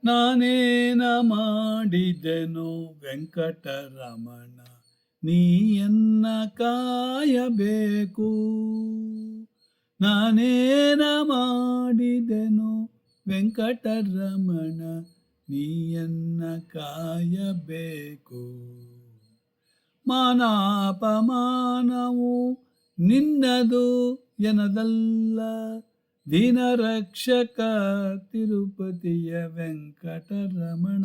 ನಾನೇನ ಮಾಡಿದೆನೋ ವೆಂಕಟರಮಣ, ನೀಯನ್ನ ಕಾಯಬೇಕು. ನಾನೇನ ಮಾಡಿದೆನೋ ವೆಂಕಟರಮಣ, ನೀಯನ್ನ ಕಾಯಬೇಕು. ಮಾನಾಪಮಾನವು ನಿನ್ನದು ಎನದಲ್ಲ, ದೀನರಕ್ಷಕ ತಿರುಪತಿಯ ವೆಂಕಟರಮಣ.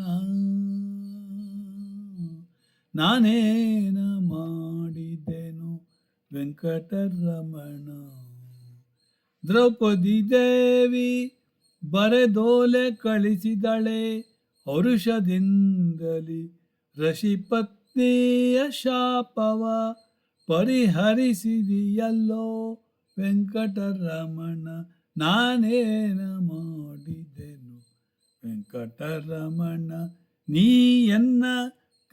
ನಾನೇನ ಮಾಡಿದೆನು ವೆಂಕಟರಮಣ. ದ್ರೌಪದಿ ದೇವಿ ಬರೆದೋಲೆ ಕಳಿಸಿದಳೆ, ಹರುಷದಿಂದಲಿ ಋಷಿಪತ್ನಿಯ ಶಾಪವ ಪರಿಹರಿಸಿದಿಯಲ್ಲೋ ವೆಂಕಟರಮಣ. ನಾನೇನ ಮಾಡಿದೆನು ವೆಂಕಟರಮಣ, ನೀಯನ್ನ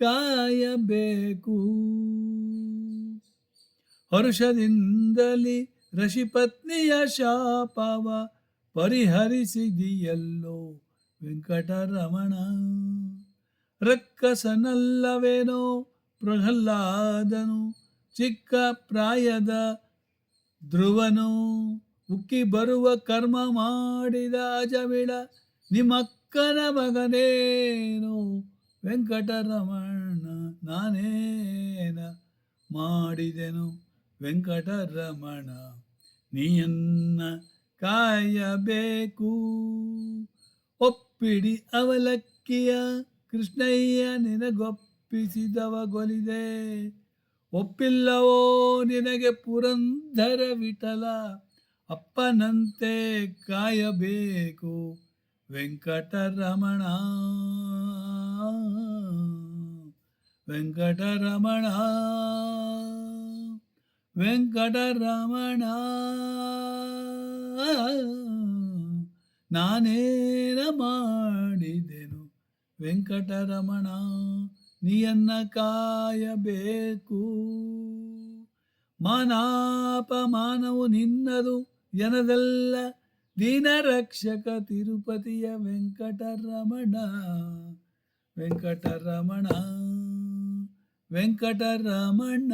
ಕಾಯಬೇಕು. ಹರುಷದಿಂದಲಿ ಋಷಿಪತ್ನಿಯ ಶಾಪವ ಪರಿಹರಿಸಿದಿಯಲ್ಲೋ ವೆಂಕಟರಮಣ. ರಕ್ಕಸನಲ್ಲವೇನೋ ಪ್ರಹ್ಲಾದನು, ಚಿಕ್ಕ ಪ್ರಾಯದ ಧ್ರುವನು, ಉಕ್ಕಿ ಬರುವ ಕರ್ಮ ಮಾಡಿದ ಅಜಮಿಳ ನಿಮ್ಮಕ್ಕನ ಮಗನೇನು ವೆಂಕಟರಮಣ. ನಾನೇನ ಮಾಡಿದೆನು ವೆಂಕಟರಮಣ, ನೀಯನ್ನ ಕಾಯಬೇಕು. ಒಪ್ಪಿಡಿ ಅವಲಕ್ಕಿಯ ಕೃಷ್ಣಯ್ಯ ನಿನಗೊಪ್ಪಿಸಿದವ ಗೊಲಿದೆ, ಒಪ್ಪಿಲ್ಲವೋ ನಿನಗೆ ಪುರಂದರ ವಿಠಲ, ಅಪ್ಪನಂತೆ ಕಾಯಬೇಕು ವೆಂಕಟರಮಣ. ವೆಂಕಟರಮಣ, ವೆಂಕಟರಮಣ. ನಾನೇನ ಮಾಡಿದೆನು ವೆಂಕಟರಮಣ, ನೀಯನ್ನ ಕಾಯಬೇಕು. ಮಾನಾಪಮಾನವು ನಿನ್ನದು ಎನದಲ್ಲ, ದೀನರಕ್ಷಕ ತಿರುಪತಿಯ ವೆಂಕಟರಮಣ. ವೆಂಕಟರಮಣ, ವೆಂಕಟರಮಣ.